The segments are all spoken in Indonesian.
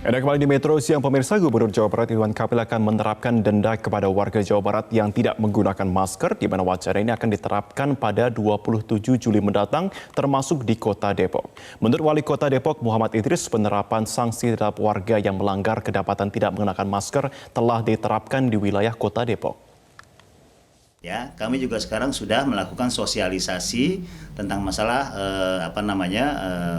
Ada kembali di Metro Siang pemirsa, Gubernur Jawa Barat Ridwan Kamil akan menerapkan denda kepada warga Jawa Barat yang tidak menggunakan masker, di mana wacana ini akan diterapkan pada 27 Juli mendatang, termasuk di Kota Depok. Menurut Wali Kota Depok, Muhammad Idris, penerapan sanksi terhadap warga yang melanggar kedapatan tidak mengenakan masker telah diterapkan di wilayah Kota Depok. Ya, kami juga sekarang sudah melakukan sosialisasi tentang masalah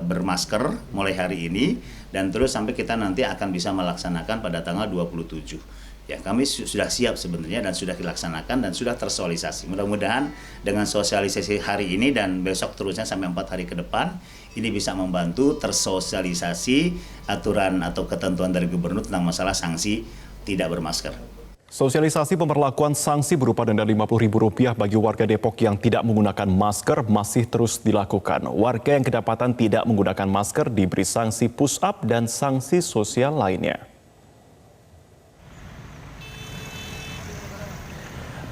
bermasker mulai hari ini dan terus sampai kita nanti akan bisa melaksanakan pada tanggal 27. Ya, kami sudah siap sebenarnya dan sudah dilaksanakan dan sudah tersosialisasi. Mudah-mudahan dengan sosialisasi hari ini dan besok terusnya sampai 4 hari ke depan ini bisa membantu tersosialisasi aturan atau ketentuan dari gubernur tentang masalah sanksi tidak bermasker. Sosialisasi pemberlakuan sanksi berupa denda Rp50.000 bagi warga Depok yang tidak menggunakan masker masih terus dilakukan. Warga yang kedapatan tidak menggunakan masker diberi sanksi push-up dan sanksi sosial lainnya.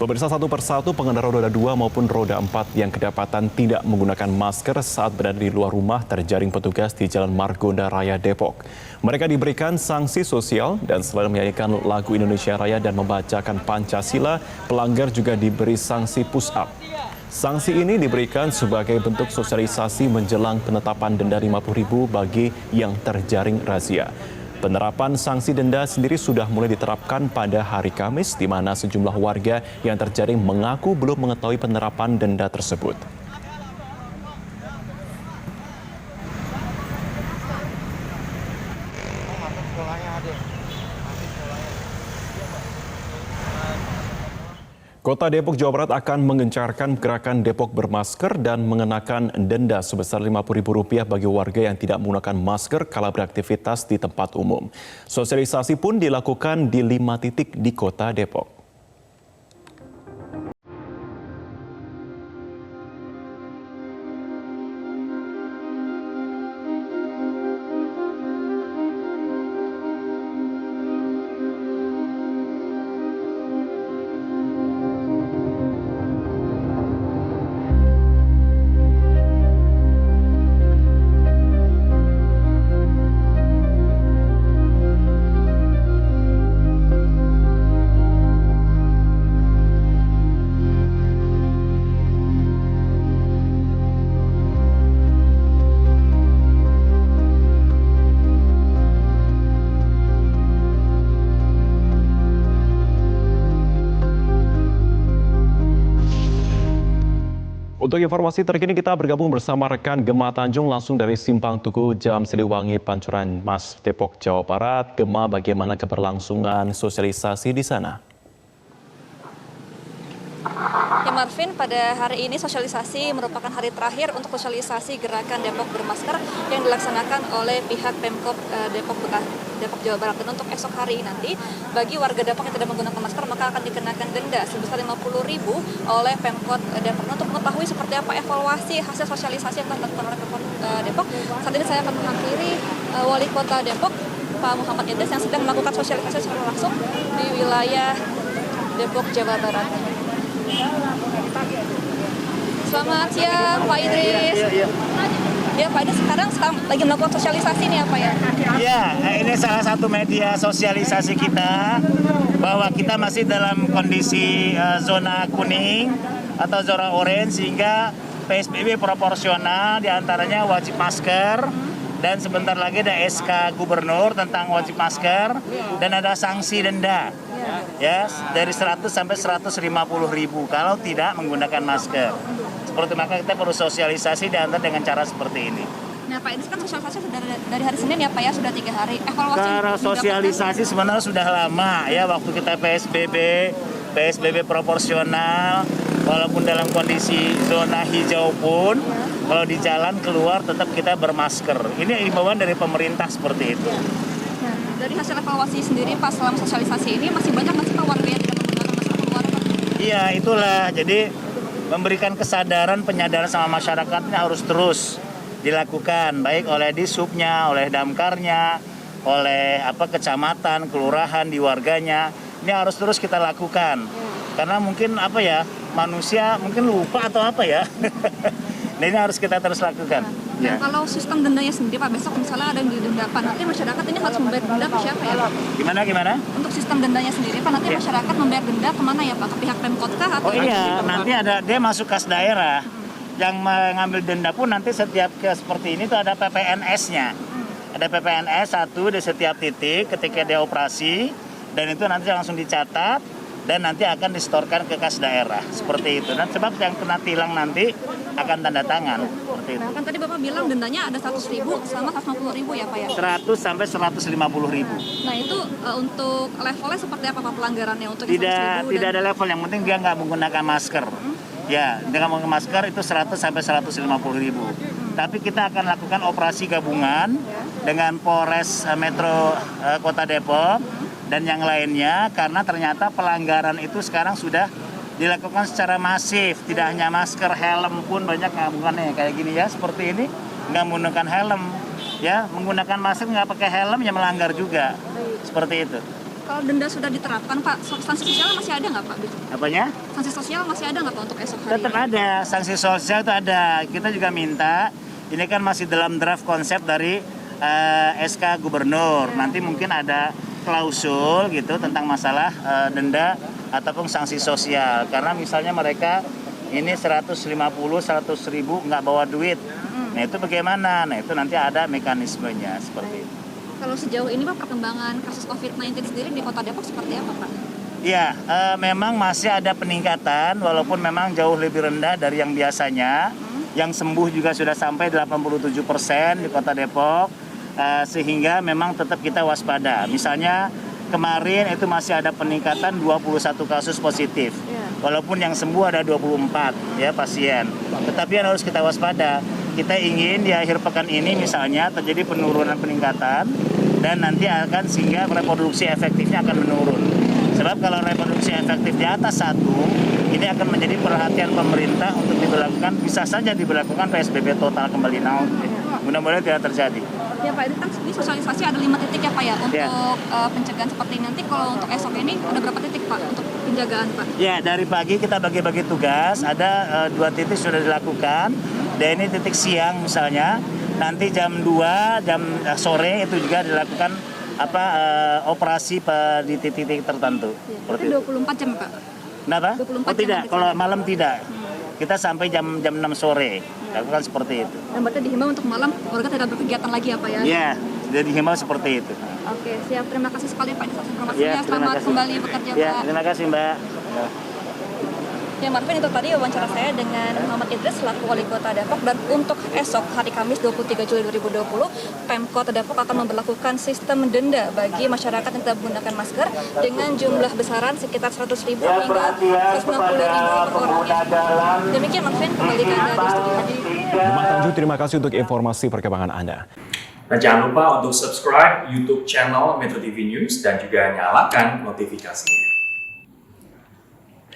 Pemirsa, satu persatu pengendara roda 2 maupun roda 4 yang kedapatan tidak menggunakan masker saat berada di luar rumah terjaring petugas di Jalan Margonda Raya Depok. Mereka diberikan sanksi sosial dan selain menyanyikan lagu Indonesia Raya dan membacakan Pancasila, pelanggar juga diberi sanksi push-up. Sanksi ini diberikan sebagai bentuk sosialisasi menjelang penetapan denda Rp50.000 bagi yang terjaring razia. Penerapan sanksi denda sendiri sudah mulai diterapkan pada hari Kamis, di mana sejumlah warga yang terjaring mengaku belum mengetahui penerapan denda tersebut. Kota Depok, Jawa Barat akan mengencarkan gerakan Depok bermasker dan mengenakan denda sebesar Rp50.000 bagi warga yang tidak menggunakan masker kala beraktivitas di tempat umum. Sosialisasi pun dilakukan di 5 titik di Kota Depok. Untuk informasi terkini kita bergabung bersama rekan Gemma Tanjung langsung dari Simpang Tugu Jam Siliwangi, Pancoran Mas, Depok, Jawa Barat. Gemma, bagaimana keberlangsungan sosialisasi di sana? Ya Marvin, pada hari ini sosialisasi merupakan hari terakhir untuk sosialisasi gerakan Depok bermasker yang dilaksanakan oleh pihak Pemkop Depok Jawa Barat. Dan untuk esok hari nanti, bagi warga Depok yang tidak menggunakan masker maka akan dikenakan denda sebesar Rp50.000 oleh Pemkot Depok. Untuk mengetahui seperti apa evaluasi hasil sosialisasi yang telah dilakukan oleh Pemkot Depok, saat ini saya akan menghampiri Wali Kota Depok, Pak Muhammad Idris, yang sedang melakukan sosialisasi secara langsung di wilayah Depok, Jawa Barat. Selamat siang Pak Idris. Ya Pak Idris, sekarang lagi melakukan sosialisasi nih apa ya? Ya, ini salah satu media sosialisasi kita bahwa kita masih dalam kondisi zona kuning atau zona orange sehingga PSBB proporsional, diantaranya wajib masker dan sebentar lagi ada SK Gubernur tentang wajib masker dan ada sanksi denda. Ya, dari 100 sampai 150.000 kalau tidak menggunakan masker. Seperti maka kita perlu sosialisasi diantar dengan cara seperti ini. Nah Pak, ini kan sosialisasi dari hari Senin ya Pak ya, sudah 3 hari. Evaluasi cara sosialisasi sebenarnya sudah lama ya, waktu kita PSBB proporsional, walaupun dalam kondisi zona hijau pun, kalau di jalan keluar tetap kita bermasker. Ini imbauan dari pemerintah seperti itu. Dari hasil evaluasi sendiri Pak, selama sosialisasi ini masih banyak nggak sih Pak warga yang tidak menggunakan masker keluar Pak? Iya, itulah. Jadi memberikan kesadaran, penyadaran sama masyarakat ini harus terus dilakukan, baik oleh disubnya, oleh damkarnya, oleh kecamatan, kelurahan, di warganya. Ini harus terus kita lakukan. Karena mungkin manusia mungkin lupa atau Nah, ini harus kita terus lakukan. Ya. Kalau sistem dendanya sendiri Pak, besok misalnya ada yang didenda Pak, nanti masyarakat ini harus membayar denda ke siapa ya? Gimana? Untuk sistem dendanya sendiri Pak, nanti masyarakat membayar denda kemana ya Pak? Ke pihak Pemkot kah atau? Oh iya, nanti ada dia masuk kas daerah. Yang mengambil denda pun nanti setiap seperti ini tuh ada PPNS-nya. Ada PPNS satu di setiap titik ketika dia operasi, dan itu nanti langsung dicatat dan nanti akan disetorkan ke kas daerah seperti itu. Dan sebab yang kena tilang nanti akan tanda tangan seperti itu. Nah, kan tadi Bapak bilang dendanya ada 100.000 sama 150.000 ya Pak ya? 100 sampai 150.000. Nah itu untuk levelnya seperti apa Pak pelanggarannya untuk yang 100.000 Tidak ada level, yang penting dia nggak menggunakan masker. Ya, dengan menggunakan masker itu 100 sampai 150.000. Tapi kita akan lakukan operasi gabungan dengan Polres Metro Kota Depok dan yang lainnya, karena ternyata pelanggaran itu sekarang sudah dilakukan secara masif. Tidak hanya masker, helm pun banyak nggak menggunakannya kayak gini ya, seperti ini nggak menggunakan helm. Ya, menggunakan masker nggak pakai helm ya melanggar juga. Seperti itu. Kalau denda sudah diterapkan Pak, sanksi sosial masih ada nggak Pak? Apanya? Sanksi sosial masih ada nggak Pak untuk esok hari? Tetap ada, sanksi sosial itu ada. Kita juga minta, ini kan masih dalam draft konsep dari SK Gubernur. Nanti mungkin ada klausul gitu tentang masalah denda ataupun sanksi sosial. Karena misalnya mereka ini 150, 100.000 nggak bawa duit. Nah itu bagaimana? Nah itu nanti ada mekanismenya seperti itu. Kalau sejauh ini Pak, perkembangan kasus COVID-19 sendiri di Kota Depok seperti apa Pak? Ya, memang masih ada peningkatan walaupun memang jauh lebih rendah dari yang biasanya. Yang sembuh juga sudah sampai 87% di Kota Depok, sehingga memang tetap kita waspada. Misalnya kemarin itu masih ada peningkatan 21 kasus positif. Walaupun yang sembuh ada 24 ya pasien. Tetapi yang harus kita waspada, kita ingin di akhir pekan ini misalnya terjadi penurunan peningkatan dan nanti akan sehingga reproduksi efektifnya akan menurun. Sebab kalau reproduksi efektif di atas 1, ini akan menjadi perhatian pemerintah untuk diberlakukan, bisa saja diberlakukan PSBB total kembali. Nah, mudah-mudahan tidak terjadi. Ya Pak, ini kan ini sosialisasi ada 5 titik ya Pak ya untuk pencegahan seperti ini. Nanti kalau untuk esok ini ada berapa titik Pak untuk penjagaan Pak? Ya, dari pagi kita bagi-bagi tugas, ada 2 titik sudah dilakukan. Dan ini titik siang misalnya, nanti jam 2, jam sore itu juga dilakukan operasi di titik-titik tertentu. Berarti 24 jam Pak? Kenapa? 24 oh tidak, jam kalau malam tidak. Kita sampai jam 6 sore, lakukan seperti itu. Dan berarti dihimbau untuk malam warga tidak berkegiatan lagi apa ya? Iya, sudah dihimbau seperti itu. Oke, siap. Terima kasih sekali Pak atas informasinya. Ya, Selamat kembali bekerja ya, Pak. terima kasih Mbak. Ya Marvin, itu tadi wawancara saya dengan Muhammad Idris selaku Wali Kota Depok, dan untuk esok hari Kamis 23 Juli 2020 Pemkot Depok akan memberlakukan sistem denda bagi masyarakat yang tidak menggunakan masker dengan jumlah besaran sekitar 100.000 hingga 150.000 per orangnya. Demikian Marvin, kembali ke Anda di studio. Jumat Tanju, terima kasih untuk informasi perkembangan Anda. Dan jangan lupa untuk subscribe YouTube channel Metro TV News dan juga nyalakan notifikasinya.